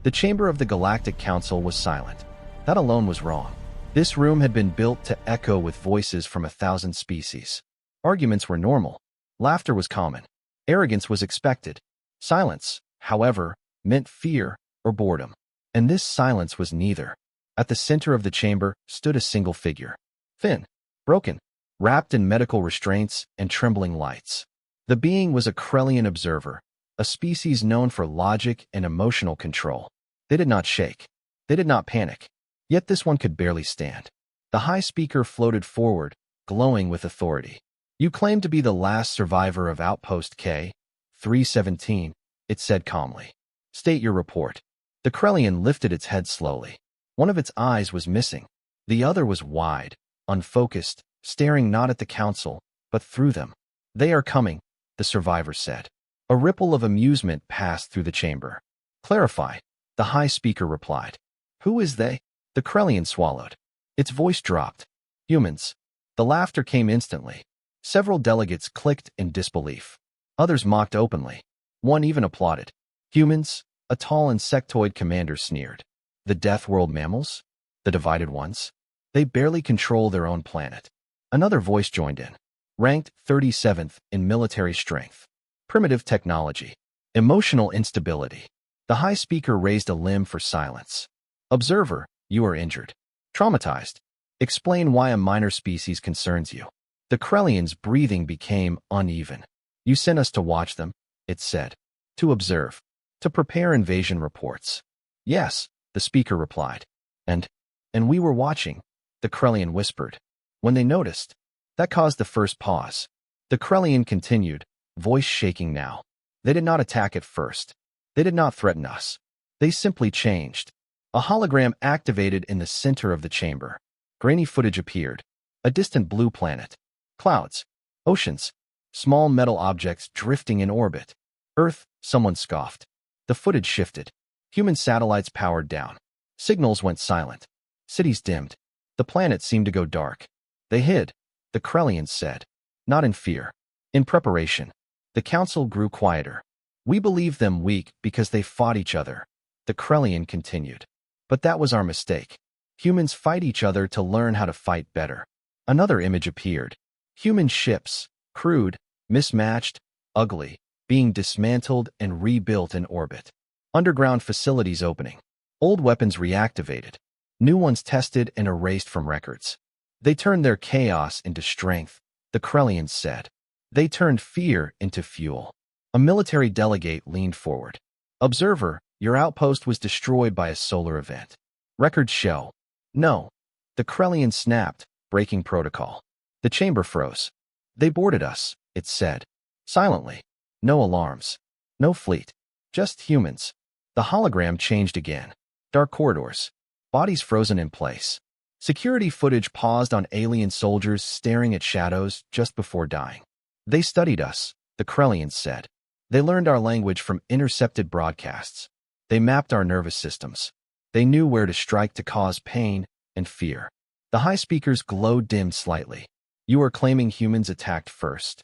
The chamber of the Galactic Council was silent. That alone was wrong. This room had been built to echo with voices from 1,000 species. Arguments were normal. Laughter was common. Arrogance was expected. Silence, however, meant fear or boredom. And this silence was neither. At the center of the chamber stood a single figure. Thin, broken, wrapped in medical restraints and trembling lights. The being was a Krellian observer, a species known for logic and emotional control. They did not shake. They did not panic. Yet this one could barely stand. The high speaker floated forward, glowing with authority. You claim to be the last survivor of Outpost K-317, it said calmly. State your report. The Krellian lifted its head slowly. One of its eyes was missing. The other was wide, unfocused, staring not at the council, but through them. They are coming, the survivor said. A ripple of amusement passed through the chamber. Clarify, the high speaker replied. Who is they? The Krellian swallowed. Its voice dropped. Humans. The laughter came instantly. Several delegates clicked in disbelief. Others mocked openly. One even applauded. Humans? A tall insectoid commander sneered. The Deathworld mammals? The divided ones? They barely control their own planet. Another voice joined in. Ranked 37th in military strength. Primitive technology. Emotional instability. The high speaker raised a limb for silence. Observer, you are injured. Traumatized. Explain why a minor species concerns you. The Krellian's breathing became uneven. You sent us to watch them, it said. To observe. To prepare invasion reports. Yes, the speaker replied. And we were watching, the Krellian whispered. When they noticed, that caused the first pause. The Krellian continued, voice shaking now. They did not attack at first. They did not threaten us. They simply changed. A hologram activated in the center of the chamber. Grainy footage appeared. A distant blue planet. Clouds. Oceans. Small metal objects drifting in orbit. Earth, someone scoffed. The footage shifted. Human satellites powered down. Signals went silent. Cities dimmed. The planet seemed to go dark. They hid, the Krellians said. Not in fear. In preparation. The council grew quieter. We believed them weak because they fought each other, the Krellian continued. But that was our mistake. Humans fight each other to learn how to fight better. Another image appeared. Human ships, crude, mismatched, ugly, being dismantled and rebuilt in orbit. Underground facilities opening. Old weapons reactivated. New ones tested and erased from records. They turned their chaos into strength, the Krellians said. They turned fear into fuel. A military delegate leaned forward. Observer, your outpost was destroyed by a solar event. Records show. No. The Krellian snapped, breaking protocol. The chamber froze. They boarded us, it said. Silently. No alarms. No fleet. Just humans. The hologram changed again. Dark corridors. Bodies frozen in place. Security footage paused on alien soldiers staring at shadows just before dying. They studied us, the Krellians said. They learned our language from intercepted broadcasts. They mapped our nervous systems. They knew where to strike to cause pain and fear. The high speaker's glow dimmed slightly. You are claiming humans attacked first.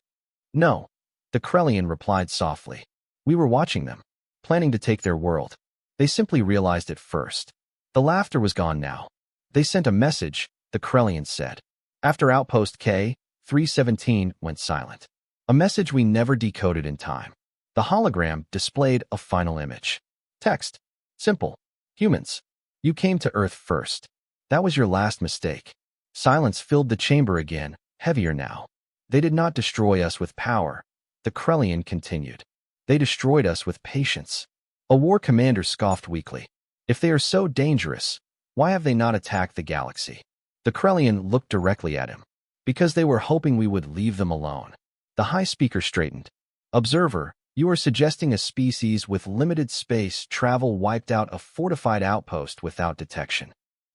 No, the Krellian replied softly. We were watching them, planning to take their world. They simply realized it first. The laughter was gone now. They sent a message, the Krellian said. After Outpost K-317 went silent. A message we never decoded in time. The hologram displayed a final image. Text. Simple. Humans. You came to Earth first. That was your last mistake. Silence filled the chamber again, heavier now. They did not destroy us with power, the Krellian continued. They destroyed us with patience. A war commander scoffed weakly. If they are so dangerous, why have they not attacked the galaxy? The Krellian looked directly at him. Because they were hoping we would leave them alone. The high speaker straightened. Observer, you are suggesting a species with limited space travel wiped out a fortified outpost without detection.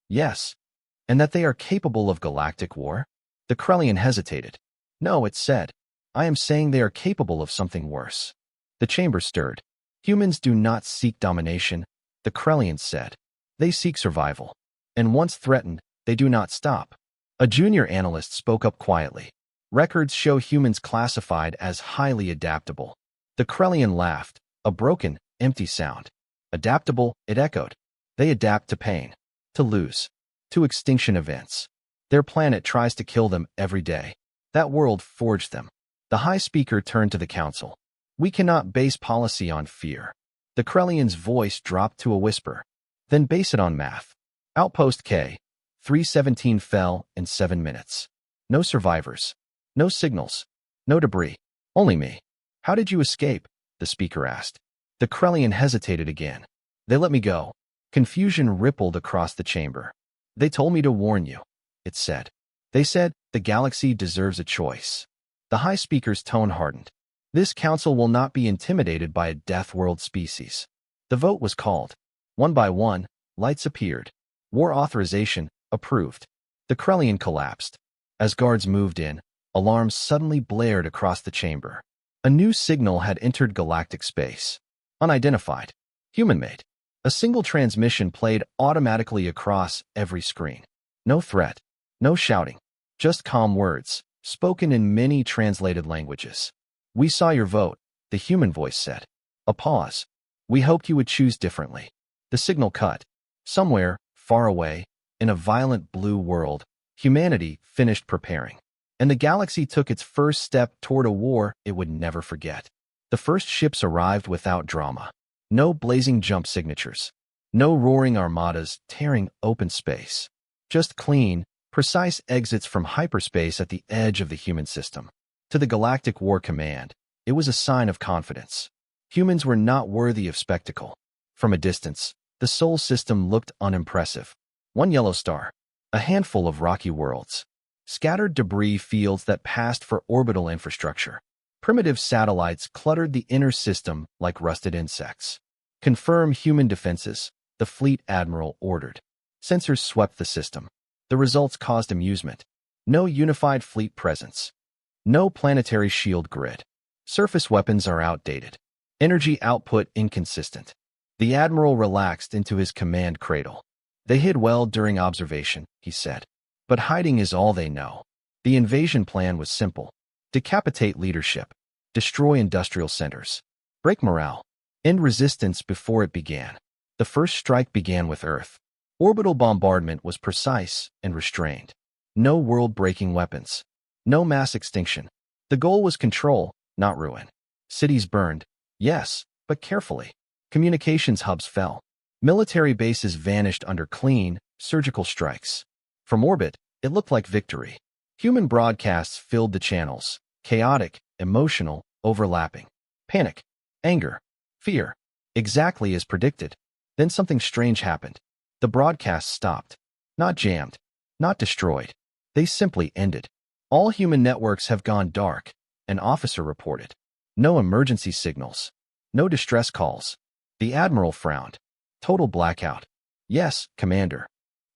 Yes. And that they are capable of galactic war? The Krellian hesitated. No, it said. I am saying they are capable of something worse. The chamber stirred. Humans do not seek domination, the Krellian said. They seek survival. And once threatened, they do not stop. A junior analyst spoke up quietly. Records show humans classified as highly adaptable. The Krellian laughed, a broken, empty sound. Adaptable, it echoed. They adapt to pain, to lose, to extinction events. Their planet tries to kill them every day. That world forged them. The High Speaker turned to the Council. We cannot base policy on fear. The Krellian's voice dropped to a whisper. Then base it on math. Outpost K. 317 fell in 7 minutes. No survivors. No signals. No debris. Only me. How did you escape? The speaker asked. The Krellian hesitated again. They let me go. Confusion rippled across the chamber. They told me to warn you, it said. They said the galaxy deserves a choice. The High Speaker's tone hardened. This council will not be intimidated by a Deathworld species. The vote was called. One by one, lights appeared. War authorization, approved. The Krellian collapsed. As guards moved in, alarms suddenly blared across the chamber. A new signal had entered galactic space. Unidentified. Human-made. A single transmission played automatically across every screen. No threat. No shouting. Just calm words, spoken in many translated languages. We saw your vote, the human voice said. A pause. We hoped you would choose differently. The signal cut. Somewhere, far away, in a violent blue world, humanity finished preparing. And the galaxy took its first step toward a war it would never forget. The first ships arrived without drama. No blazing jump signatures. No roaring armadas tearing open space. Just clean, precise exits from hyperspace at the edge of the human system. To the Galactic War Command, it was a sign of confidence. Humans were not worthy of spectacle. From a distance, the Sol system looked unimpressive. One yellow star. A handful of rocky worlds. Scattered debris fields that passed for orbital infrastructure. Primitive satellites cluttered the inner system like rusted insects. Confirm human defenses, the fleet admiral ordered. Sensors swept the system. The results caused amusement. No unified fleet presence. No planetary shield grid. Surface weapons are outdated. Energy output inconsistent. The admiral relaxed into his command cradle. They hid well during observation, he said. But hiding is all they know. The invasion plan was simple. Decapitate leadership. Destroy industrial centers. Break morale. End resistance before it began. The first strike began with Earth. Orbital bombardment was precise and restrained. No world-breaking weapons. No mass extinction. The goal was control, not ruin. Cities burned. Yes, but carefully. Communications hubs fell. Military bases vanished under clean, surgical strikes. From orbit, it looked like victory. Human broadcasts filled the channels. Chaotic, emotional, overlapping. Panic. Anger. Fear. Exactly as predicted. Then something strange happened. The broadcasts stopped. Not jammed. Not destroyed. They simply ended. All human networks have gone dark, an officer reported. No emergency signals. No distress calls. The admiral frowned. Total blackout. Yes, Commander.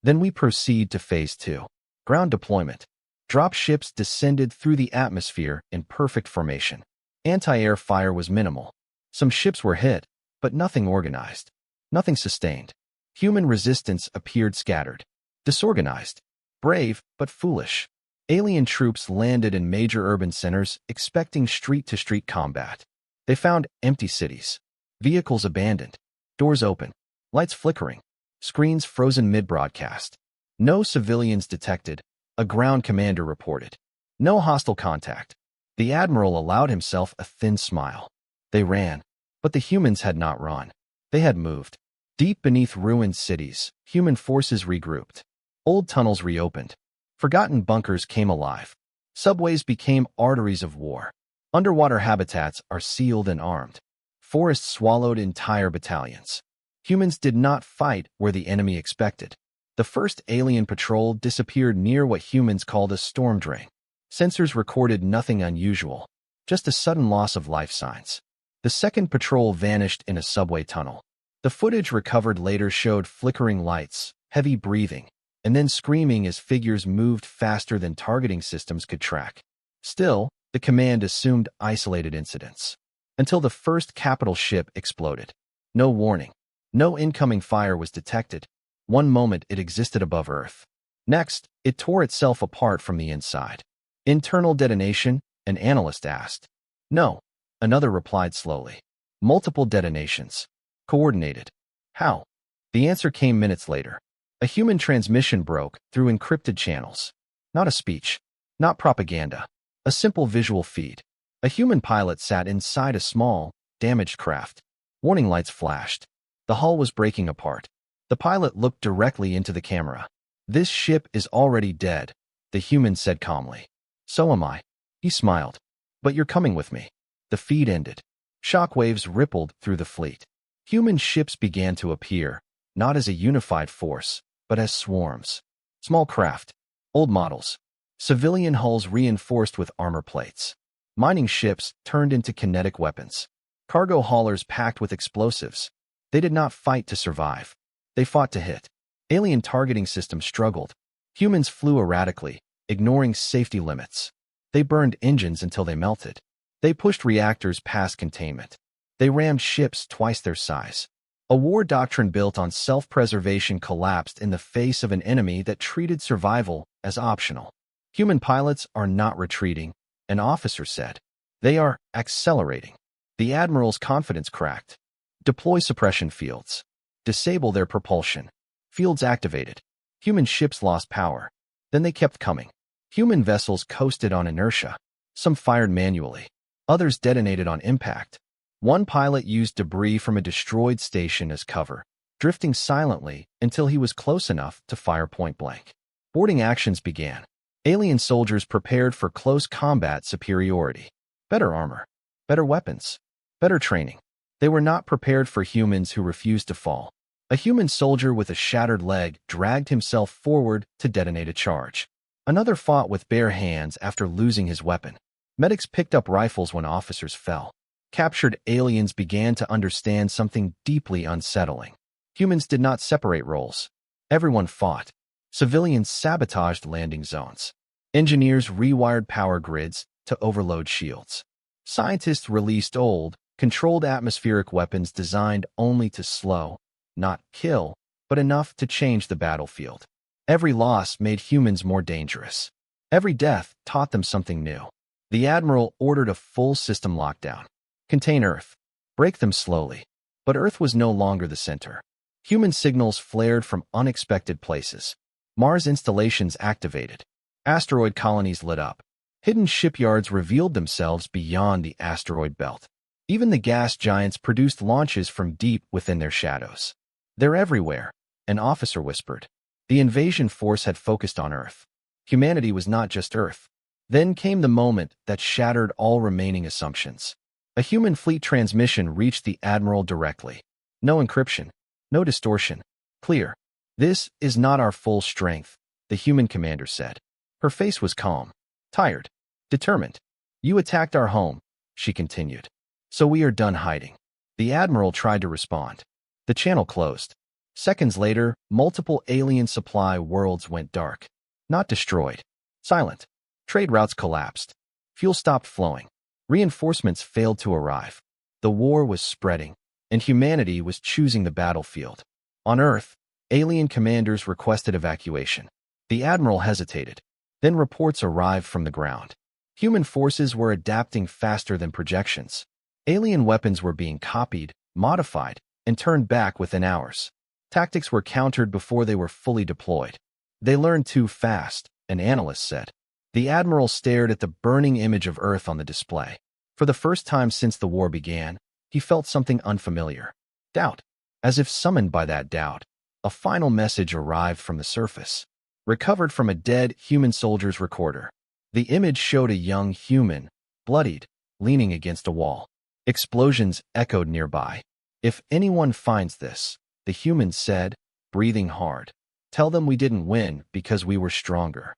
Then we proceed to Phase 2. Ground deployment. Drop ships descended through the atmosphere in perfect formation. Anti-air fire was minimal. Some ships were hit, but nothing organized. Nothing sustained. Human resistance appeared scattered. Disorganized. Brave, but foolish. Alien troops landed in major urban centers expecting street-to-street combat. They found empty cities. Vehicles abandoned. Doors open. Lights flickering. Screens frozen mid-broadcast. No civilians detected, a ground commander reported. No hostile contact. The admiral allowed himself a thin smile. They ran, but the humans had not run. They had moved. Deep beneath ruined cities, human forces regrouped. Old tunnels reopened. Forgotten bunkers came alive. Subways became arteries of war. Underwater habitats are sealed and armed. Forests swallowed entire battalions. Humans did not fight where the enemy expected. The first alien patrol disappeared near what humans called a storm drain. Sensors recorded nothing unusual, just a sudden loss of life signs. The second patrol vanished in a subway tunnel. The footage recovered later showed flickering lights, heavy breathing, and then screaming as figures moved faster than targeting systems could track. Still, the command assumed isolated incidents. Until the first capital ship exploded. No warning. No incoming fire was detected. One moment it existed above Earth. Next, it tore itself apart from the inside. Internal detonation? An analyst asked. No. Another replied slowly. Multiple detonations. Coordinated. How? The answer came minutes later. A human transmission broke through encrypted channels. Not a speech. Not propaganda. A simple visual feed. A human pilot sat inside a small, damaged craft. Warning lights flashed. The hull was breaking apart. The pilot looked directly into the camera. "This ship is already dead," the human said calmly. "So am I." He smiled. "But you're coming with me." The feed ended. Shockwaves rippled through the fleet. Human ships began to appear, not as a unified force, but as swarms. Small craft. Old models. Civilian hulls reinforced with armor plates. Mining ships turned into kinetic weapons. Cargo haulers packed with explosives. They did not fight to survive. They fought to hit. Alien targeting systems struggled. Humans flew erratically, ignoring safety limits. They burned engines until they melted. They pushed reactors past containment. They rammed ships twice their size. A war doctrine built on self-preservation collapsed in the face of an enemy that treated survival as optional. "Human pilots are not retreating," an officer said. "They are accelerating." The admiral's confidence cracked. "Deploy suppression fields. Disable their propulsion." Fields activated. Human ships lost power. Then they kept coming. Human vessels coasted on inertia. Some fired manually. Others detonated on impact. One pilot used debris from a destroyed station as cover, drifting silently until he was close enough to fire point blank. Boarding actions began. Alien soldiers prepared for close combat superiority. Better armor. Better weapons. Better training. They were not prepared for humans who refused to fall. A human soldier with a shattered leg dragged himself forward to detonate a charge. Another fought with bare hands after losing his weapon. Medics picked up rifles when officers fell. Captured aliens began to understand something deeply unsettling. Humans did not separate roles. Everyone fought. Civilians sabotaged landing zones. Engineers rewired power grids to overload shields. Scientists released old, controlled atmospheric weapons designed only to slow, not kill, but enough to change the battlefield. Every loss made humans more dangerous. Every death taught them something new. The Admiral ordered a full system lockdown. Contain Earth. Break them slowly. But Earth was no longer the center. Human signals flared from unexpected places. Mars installations activated. Asteroid colonies lit up. Hidden shipyards revealed themselves beyond the asteroid belt. Even the gas giants produced launches from deep within their shadows. "They're everywhere," an officer whispered. The invasion force had focused on Earth. Humanity was not just Earth. Then came the moment that shattered all remaining assumptions. A human fleet transmission reached the Admiral directly. No encryption. No distortion. Clear. "This is not our full strength," the human commander said. Her face was calm. Tired. Determined. "You attacked our home," she continued. "So we are done hiding." The Admiral tried to respond. The channel closed. Seconds later, multiple alien supply worlds went dark. Not destroyed. Silent. Trade routes collapsed. Fuel stopped flowing. Reinforcements failed to arrive. The war was spreading, and humanity was choosing the battlefield. On Earth, alien commanders requested evacuation. The Admiral hesitated. Then reports arrived from the ground. Human forces were adapting faster than projections. Alien weapons were being copied, modified, and turned back within hours. Tactics were countered before they were fully deployed. "They learned too fast," an analyst said. The Admiral stared at the burning image of Earth on the display. For the first time since the war began, he felt something unfamiliar. Doubt. As if summoned by that doubt, a final message arrived from the surface. Recovered from a dead human soldier's recorder. The image showed a young human, bloodied, leaning against a wall. Explosions echoed nearby. "If anyone finds this," the human said, breathing hard, "tell them we didn't win because we were stronger."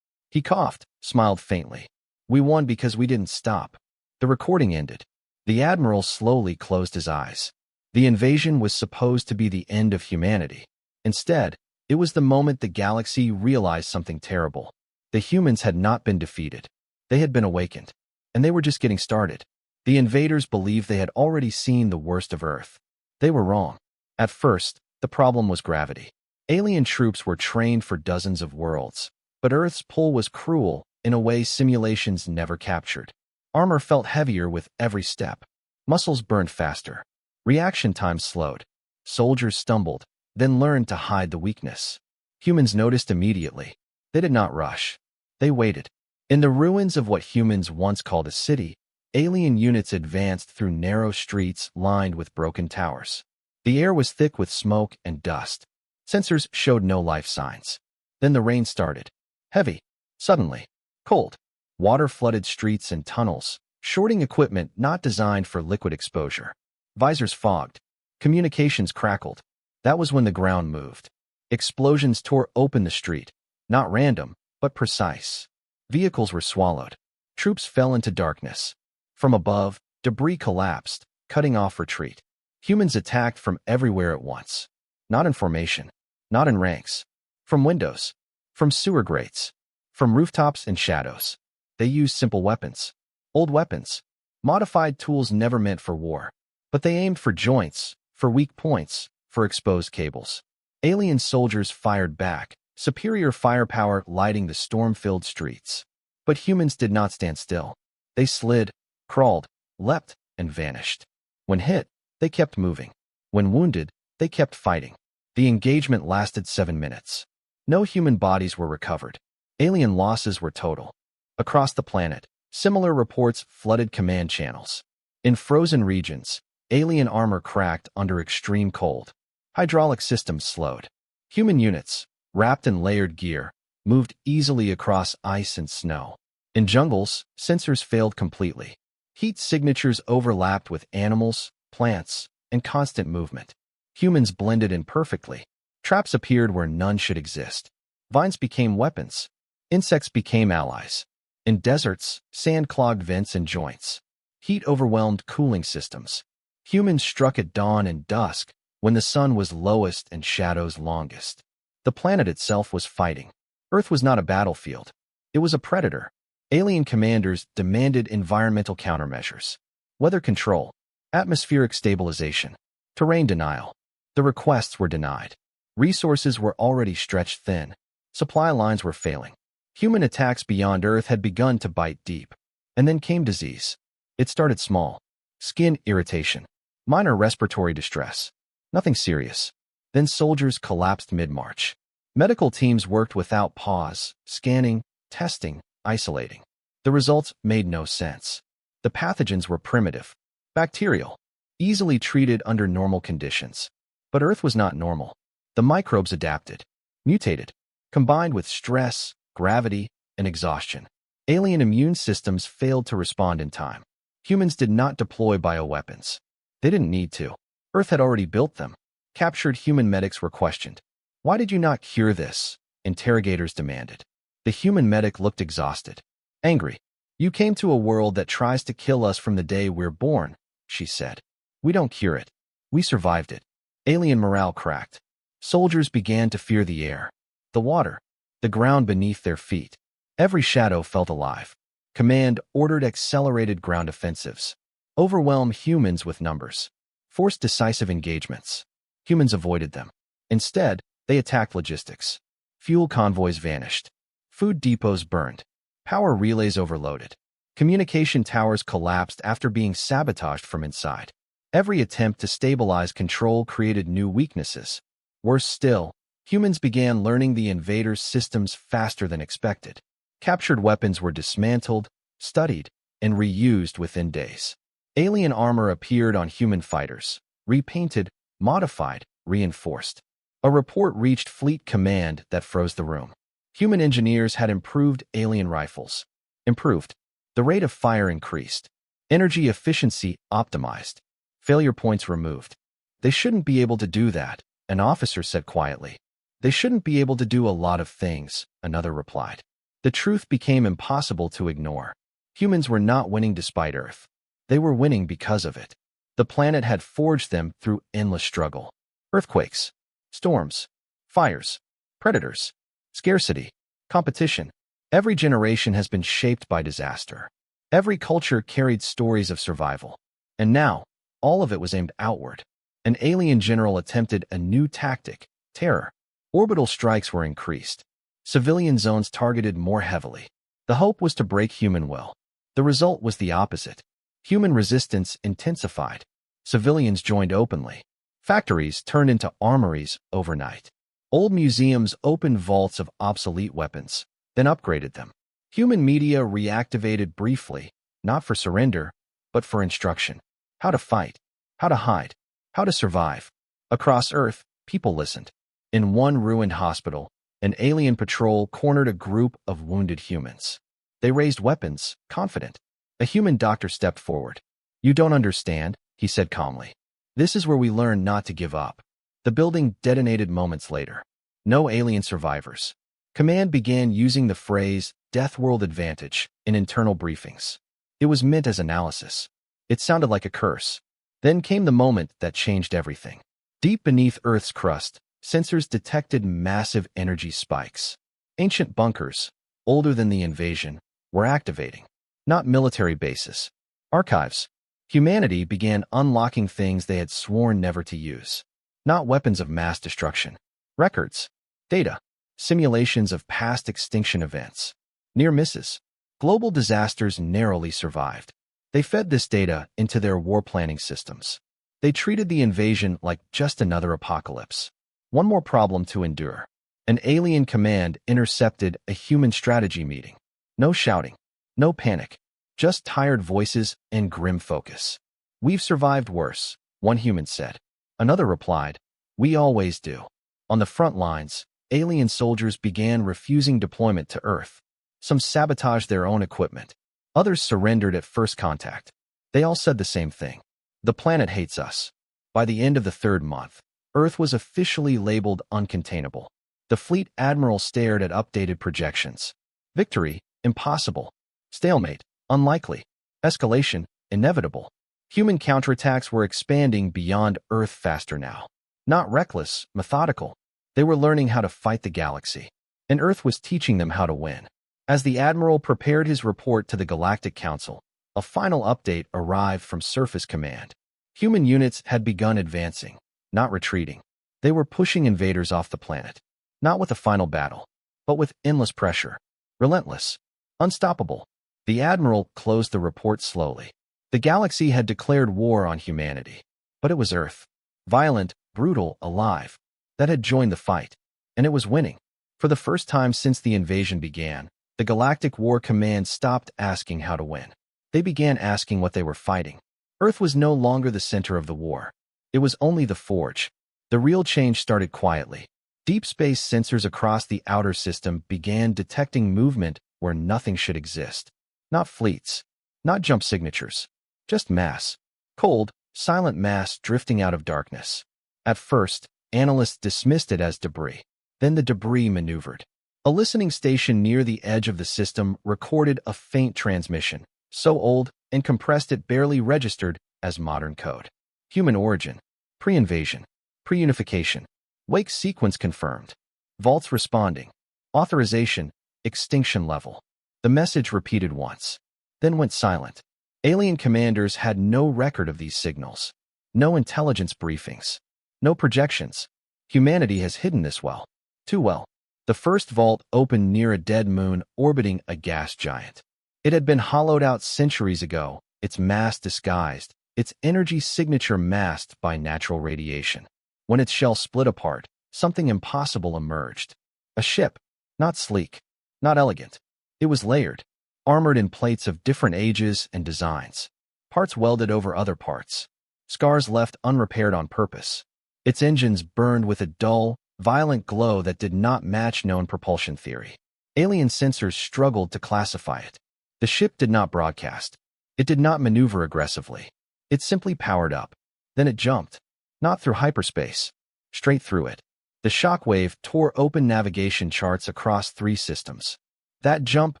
He coughed, smiled faintly. "We won because we didn't stop." The recording ended. The Admiral slowly closed his eyes. The invasion was supposed to be the end of humanity. Instead, it was the moment the galaxy realized something terrible. The humans had not been defeated. They had been awakened. And they were just getting started. The invaders believed they had already seen the worst of Earth. They were wrong. At first, the problem was gravity. Alien troops were trained for dozens of worlds. But Earth's pull was cruel in a way simulations never captured. Armor felt heavier with every step. Muscles burned faster. Reaction time slowed. Soldiers stumbled, then learned to hide the weakness. Humans noticed immediately. They did not rush. They waited. In the ruins of what humans once called a city, alien units advanced through narrow streets lined with broken towers. The air was thick with smoke and dust. Sensors showed no life signs. Then the rain started. Heavy. Suddenly. Cold. Water flooded streets and tunnels, shorting equipment not designed for liquid exposure. Visors fogged. Communications crackled. That was when the ground moved. Explosions tore open the street. Not random, but precise. Vehicles were swallowed. Troops fell into darkness. From above, debris collapsed, cutting off retreat. Humans attacked from everywhere at once. Not in formation. Not in ranks. From windows. From sewer grates. From rooftops and shadows. They used simple weapons. Old weapons. Modified tools never meant for war. But they aimed for joints, for weak points, for exposed cables. Alien soldiers fired back, superior firepower lighting the storm-filled streets. But humans did not stand still. They slid, crawled, leapt, and vanished. When hit, they kept moving. When wounded, they kept fighting. The engagement lasted 7 minutes. No human bodies were recovered. Alien losses were total. Across the planet, similar reports flooded command channels. In frozen regions, alien armor cracked under extreme cold. Hydraulic systems slowed. Human units, wrapped in layered gear, moved easily across ice and snow. In jungles, sensors failed completely. Heat signatures overlapped with animals, plants, and constant movement. Humans blended in perfectly. Traps appeared where none should exist. Vines became weapons. Insects became allies. In deserts, sand clogged vents and joints. Heat overwhelmed cooling systems. Humans struck at dawn and dusk, when the sun was lowest and shadows longest. The planet itself was fighting. Earth was not a battlefield. It was a predator. Alien commanders demanded environmental countermeasures. Weather control, atmospheric stabilization, terrain denial. The requests were denied. Resources were already stretched thin. Supply lines were failing. Human attacks beyond Earth had begun to bite deep. And then came disease. It started small. Skin irritation. Minor respiratory distress. Nothing serious. Then soldiers collapsed mid-march. Medical teams worked without pause, scanning, testing, isolating. The results made no sense. The pathogens were primitive, bacterial, easily treated under normal conditions. But Earth was not normal. The microbes adapted, mutated, combined with stress, gravity, and exhaustion. Alien immune systems failed to respond in time. Humans did not deploy bioweapons. They didn't need to. Earth had already built them. Captured human medics were questioned. Why did you not cure this? Interrogators demanded. The human medic looked exhausted. Angry. You came to a world that tries to kill us from the day we're born, she said. We don't cure it. We survived it. Alien morale cracked. Soldiers began to fear the air, the water, the ground beneath their feet. Every shadow felt alive. Command ordered accelerated ground offensives. Overwhelm humans with numbers. Forced decisive engagements. Humans avoided them. Instead, they attacked logistics. Fuel convoys vanished. Food depots burned. Power relays overloaded. Communication towers collapsed after being sabotaged from inside. Every attempt to stabilize control created new weaknesses. Worse still, humans began learning the invaders' systems faster than expected. Captured weapons were dismantled, studied, and reused within days. Alien armor appeared on human fighters, repainted, modified, reinforced. A report reached Fleet Command that froze the room. Human engineers had improved alien rifles. Improved. The rate of fire increased. Energy efficiency optimized. Failure points removed. They shouldn't be able to do that, an officer said quietly. They shouldn't be able to do a lot of things, another replied. The truth became impossible to ignore. Humans were not winning despite Earth. They were winning because of it. The planet had forged them through endless struggle. Earthquakes, storms, fires, predators, scarcity, competition. Every generation has been shaped by disaster. Every culture carried stories of survival. And now, all of it was aimed outward. An alien general attempted a new tactic, terror. Orbital strikes were increased. Civilian zones targeted more heavily. The hope was to break human will. The result was the opposite. Human resistance intensified. Civilians joined openly. Factories turned into armories overnight. Old museums opened vaults of obsolete weapons, then upgraded them. Human media reactivated briefly, not for surrender, but for instruction. How to fight, how to hide, how to survive. Across Earth, people listened. In one ruined hospital, an alien patrol cornered a group of wounded humans. They raised weapons, confident. A human doctor stepped forward. "You don't understand," he said calmly. "This is where we learn not to give up." The building detonated moments later. No alien survivors. Command began using the phrase "Deathworld advantage" in internal briefings. It was meant as analysis. It sounded like a curse. Then came the moment that changed everything. Deep beneath Earth's crust, sensors detected massive energy spikes. Ancient bunkers, older than the invasion, were activating. Not military bases. Archives. Humanity began unlocking things they had sworn never to use. Not weapons of mass destruction. Records. Data. Simulations of past extinction events. Near misses. Global disasters narrowly survived. They fed this data into their war planning systems. They treated the invasion like just another apocalypse. One more problem to endure. An alien command intercepted a human strategy meeting. No shouting. No panic. Just tired voices and grim focus. "We've survived worse," one human said. Another replied, "We always do." On the front lines, alien soldiers began refusing deployment to Earth. Some sabotaged their own equipment. Others surrendered at first contact. They all said the same thing. "The planet hates us." By the end of the third month, Earth was officially labeled uncontainable. The fleet admiral stared at updated projections. Victory, impossible. Stalemate, unlikely. Escalation, inevitable. Human counterattacks were expanding beyond Earth faster now. Not reckless, methodical. They were learning how to fight the galaxy. And Earth was teaching them how to win. As the admiral prepared his report to the Galactic Council, a final update arrived from Surface Command. Human units had begun advancing, not retreating. They were pushing invaders off the planet. Not with a final battle, but with endless pressure. Relentless. Unstoppable. The admiral closed the report slowly. The galaxy had declared war on humanity. But it was Earth. Violent, brutal, alive. That had joined the fight. And it was winning. For the first time since the invasion began, the Galactic War Command stopped asking how to win. They began asking what they were fighting. Earth was no longer the center of the war. It was only the forge. The real change started quietly. Deep space sensors across the outer system began detecting movement where nothing should exist. Not fleets. Not jump signatures. Just mass. Cold, silent mass drifting out of darkness. At first, analysts dismissed it as debris. Then the debris maneuvered. A listening station near the edge of the system recorded a faint transmission, so old and compressed it barely registered as modern code. Human origin. Pre-invasion. Pre-unification. Wake sequence confirmed. Vaults responding. Authorization. Extinction level. The message repeated once, then went silent. Alien commanders had no record of these signals. No intelligence briefings. No projections. Humanity has hidden this well. Too well. The first vault opened near a dead moon orbiting a gas giant. It had been hollowed out centuries ago, its mass disguised, its energy signature masked by natural radiation. When its shell split apart, something impossible emerged. A ship. Not sleek. Not elegant. It was layered, armored in plates of different ages and designs. Parts welded over other parts. Scars left unrepaired on purpose. Its engines burned with a dull, violent glow that did not match known propulsion theory. Alien sensors struggled to classify it. The ship did not broadcast. It did not maneuver aggressively. It simply powered up. Then it jumped. Not through hyperspace. Straight through it. The shockwave tore open navigation charts across 3 systems. "That jump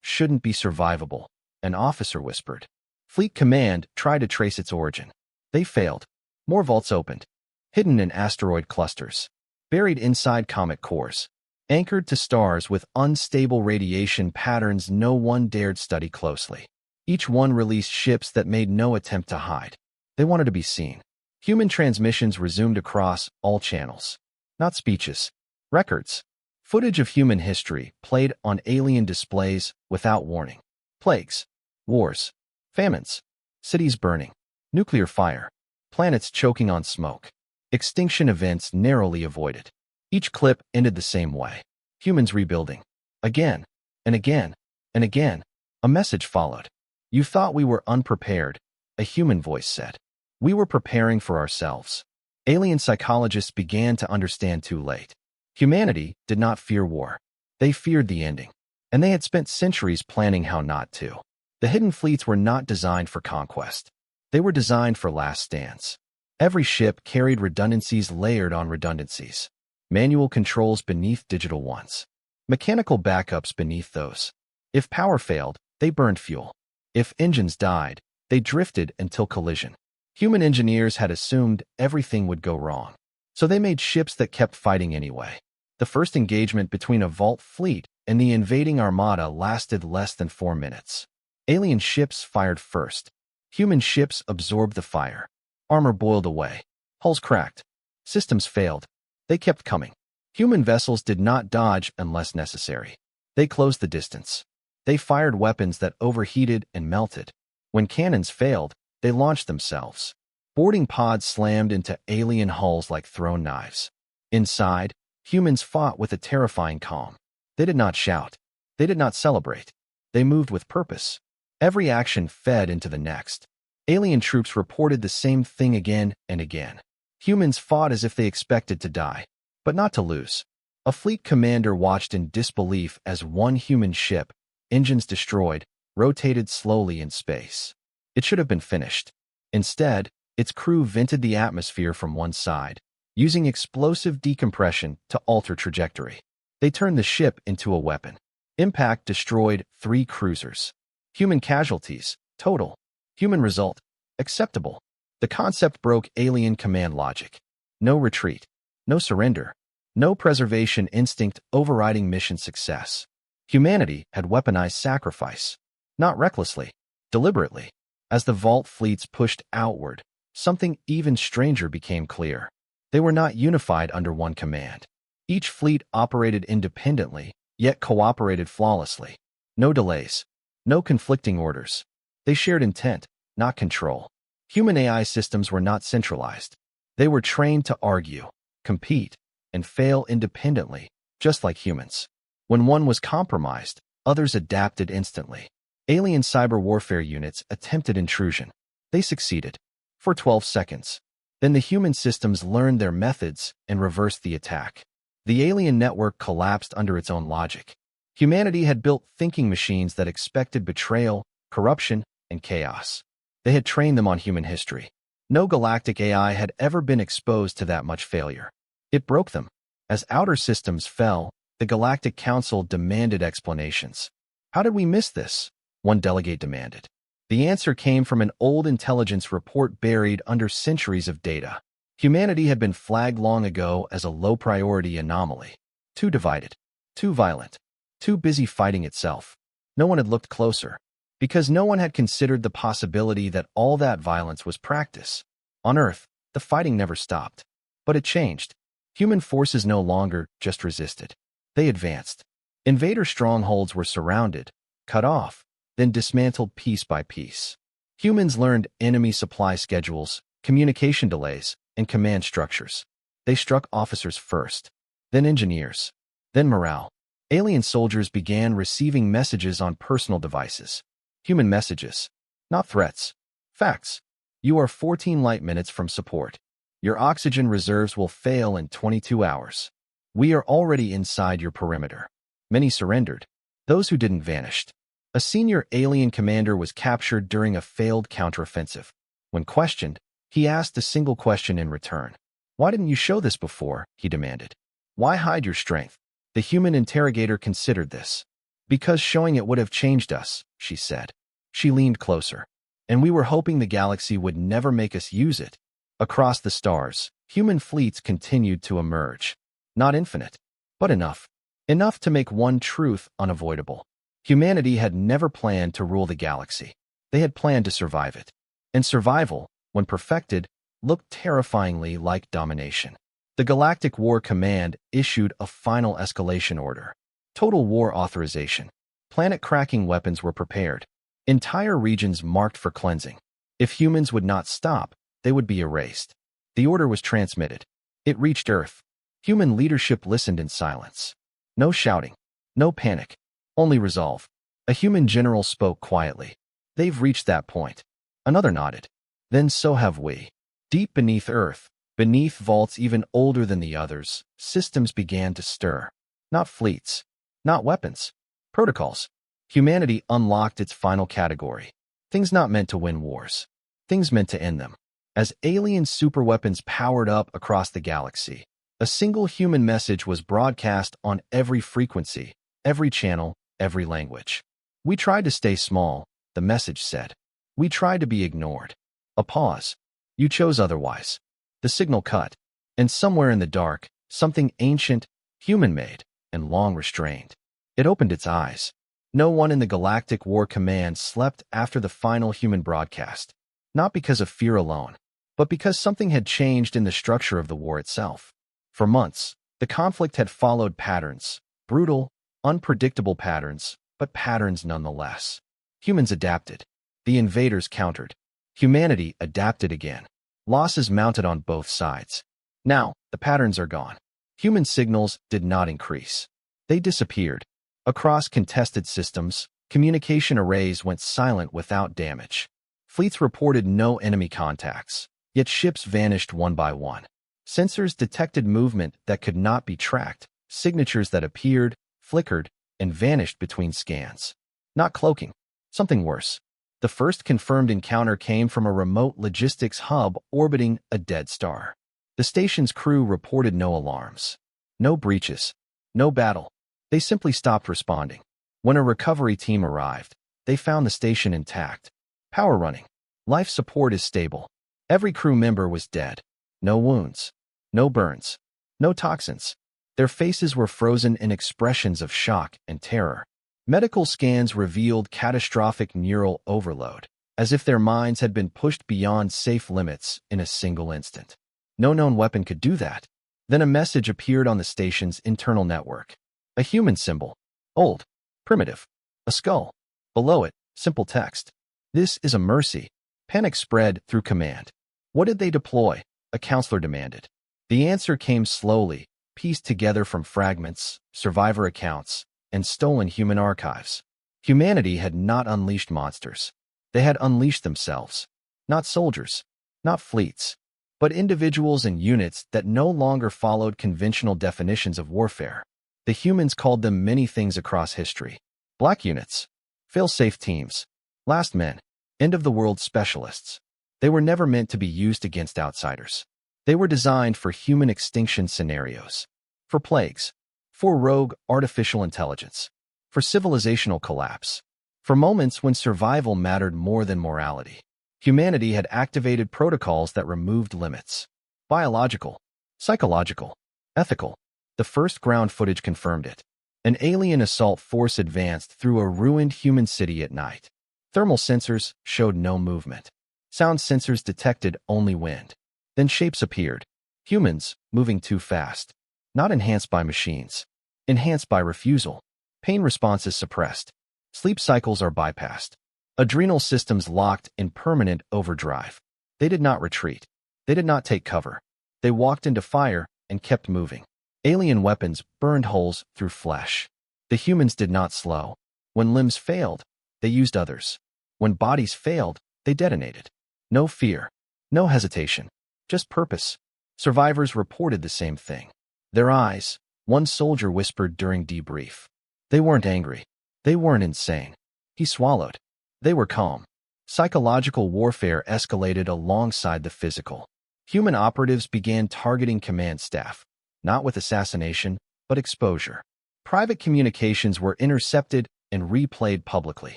shouldn't be survivable," an officer whispered. Fleet Command tried to trace its origin. They failed. More vaults opened. Hidden in asteroid clusters. Buried inside comet cores. Anchored to stars with unstable radiation patterns no one dared study closely. Each one released ships that made no attempt to hide. They wanted to be seen. Human transmissions resumed across all channels. Not speeches. Records. Footage of human history played on alien displays without warning. Plagues. Wars. Famines. Cities burning. Nuclear fire. Planets choking on smoke. Extinction events narrowly avoided. Each clip ended the same way. Humans rebuilding. Again, and again, and again. A message followed. You thought we were unprepared, a human voice said. We were preparing for ourselves. Alien psychologists began to understand too late. Humanity did not fear war. They feared the ending. And they had spent centuries planning how not to. The hidden fleets were not designed for conquest. They were designed for last stands. Every ship carried redundancies layered on redundancies. Manual controls beneath digital ones. Mechanical backups beneath those. If power failed, they burned fuel. If engines died, they drifted until collision. Human engineers had assumed everything would go wrong. So they made ships that kept fighting anyway. The first engagement between a vault fleet and the invading armada lasted less than 4 minutes. Alien ships fired first. Human ships absorbed the fire. Armor boiled away. Hulls cracked. Systems failed. They kept coming. Human vessels did not dodge unless necessary. They closed the distance. They fired weapons that overheated and melted. When cannons failed, they launched themselves. Boarding pods slammed into alien hulls like thrown knives. Inside, humans fought with a terrifying calm. They did not shout. They did not celebrate. They moved with purpose. Every action fed into the next. Alien troops reported the same thing again and again. Humans fought as if they expected to die, but not to lose. A fleet commander watched in disbelief as one human ship, engines destroyed, rotated slowly in space. It should have been finished. Instead, its crew vented the atmosphere from one side, using explosive decompression to alter trajectory. They turned the ship into a weapon. Impact destroyed 3 cruisers. Human casualties, total. Human result, acceptable. The concept broke alien command logic. No retreat. No surrender. No preservation instinct overriding mission success. Humanity had weaponized sacrifice. Not recklessly, deliberately. As the vault fleets pushed outward, something even stranger became clear. They were not unified under one command. Each fleet operated independently, yet cooperated flawlessly. No delays. No conflicting orders. They shared intent, not control. Human AI systems were not centralized. They were trained to argue, compete, and fail independently, just like humans. When one was compromised, others adapted instantly. Alien cyber warfare units attempted intrusion. They succeeded. For 12 seconds. Then the human systems learned their methods and reversed the attack. The alien network collapsed under its own logic. Humanity had built thinking machines that expected betrayal, corruption, and chaos. They had trained them on human history. No galactic AI had ever been exposed to that much failure. It broke them. As outer systems fell, the Galactic Council demanded explanations. How did we miss this? One delegate demanded. The answer came from an old intelligence report buried under centuries of data. Humanity had been flagged long ago as a low-priority anomaly. Too divided. Too violent. Too busy fighting itself. No one had looked closer. Because no one had considered the possibility that all that violence was practice. On Earth, the fighting never stopped. But it changed. Human forces no longer just resisted. They advanced. Invader strongholds were surrounded, cut off, then dismantled piece by piece. Humans learned enemy supply schedules, communication delays, and command structures. They struck officers first, then engineers, then morale. Alien soldiers began receiving messages on personal devices. Human messages, not threats. Facts. You are 14 light minutes from support. Your oxygen reserves will fail in 22 hours. We are already inside your perimeter. Many surrendered. Those who didn't vanished. A senior alien commander was captured during a failed counteroffensive. When questioned, he asked a single question in return. Why didn't you show this before? He demanded. Why hide your strength? The human interrogator considered this. Because showing it would have changed us, she said. She leaned closer. And we were hoping the galaxy would never make us use it. Across the stars, human fleets continued to emerge. Not infinite, but enough. Enough to make one truth unavoidable. Humanity had never planned to rule the galaxy. They had planned to survive it. And survival, when perfected, looked terrifyingly like domination. The Galactic War Command issued a final escalation order. Total war authorization. Planet-cracking weapons were prepared. Entire regions marked for cleansing. If humans would not stop, they would be erased. The order was transmitted. It reached Earth. Human leadership listened in silence. No shouting. No panic. Only resolve. A human general spoke quietly. They've reached that point. Another nodded. Then so have we. Deep beneath Earth, beneath vaults even older than the others, systems began to stir. Not fleets. Not weapons. Protocols. Humanity unlocked its final category. Things not meant to win wars. Things meant to end them. As alien superweapons powered up across the galaxy, a single human message was broadcast on every frequency, every channel, every language. We tried to stay small, the message said. We tried to be ignored. A pause. You chose otherwise. The signal cut, and somewhere in the dark, something ancient, human-made, and long restrained. It opened its eyes. No one in the Galactic War Command slept after the final human broadcast, not because of fear alone, but because something had changed in the structure of the war itself. For months, the conflict had followed patterns, brutal, unpredictable patterns, but patterns nonetheless. Humans adapted. The invaders countered. Humanity adapted again. Losses mounted on both sides. Now, the patterns are gone. Human signals did not increase. They disappeared. Across contested systems, communication arrays went silent without damage. Fleets reported no enemy contacts, yet ships vanished one by one. Sensors detected movement that could not be tracked, signatures that appeared, flickered, and vanished between scans. Not cloaking. Something worse. The first confirmed encounter came from a remote logistics hub orbiting a dead star. The station's crew reported no alarms. No breaches. No battle. They simply stopped responding. When a recovery team arrived, they found the station intact. Power running. Life support is stable. Every crew member was dead. No wounds. No burns. No toxins. Their faces were frozen in expressions of shock and terror. Medical scans revealed catastrophic neural overload, as if their minds had been pushed beyond safe limits in a single instant. No known weapon could do that. Then a message appeared on the station's internal network. A human symbol. Old. Primitive. A skull. Below it, simple text. This is a mercy. Panic spread through command. What did they deploy? A counselor demanded. The answer came slowly, pieced together from fragments, survivor accounts, and stolen human archives. Humanity had not unleashed monsters. They had unleashed themselves. Not soldiers. Not fleets. But individuals and units that no longer followed conventional definitions of warfare. The humans called them many things across history. Black units. Fail-safe teams. Last men. End-of-the-world specialists. They were never meant to be used against outsiders. They were designed for human extinction scenarios. For plagues. For rogue artificial intelligence. For civilizational collapse. For moments when survival mattered more than morality. Humanity had activated protocols that removed limits. Biological. Psychological. Ethical. The first ground footage confirmed it. An alien assault force advanced through a ruined human city at night. Thermal sensors showed no movement. Sound sensors detected only wind. Then shapes appeared. Humans moving too fast. Not enhanced by machines. Enhanced by refusal. Pain responses suppressed. Sleep cycles are bypassed. Adrenal systems locked in permanent overdrive. They did not retreat. They did not take cover. They walked into fire and kept moving. Alien weapons burned holes through flesh. The humans did not slow. When limbs failed, they used others. When bodies failed, they detonated. No fear. No hesitation. Just purpose. Survivors reported the same thing. Their eyes, one soldier whispered during debrief. They weren't angry. They weren't insane. He swallowed. They were calm. Psychological warfare escalated alongside the physical. Human operatives began targeting command staff, not with assassination, but exposure. Private communications were intercepted and replayed publicly.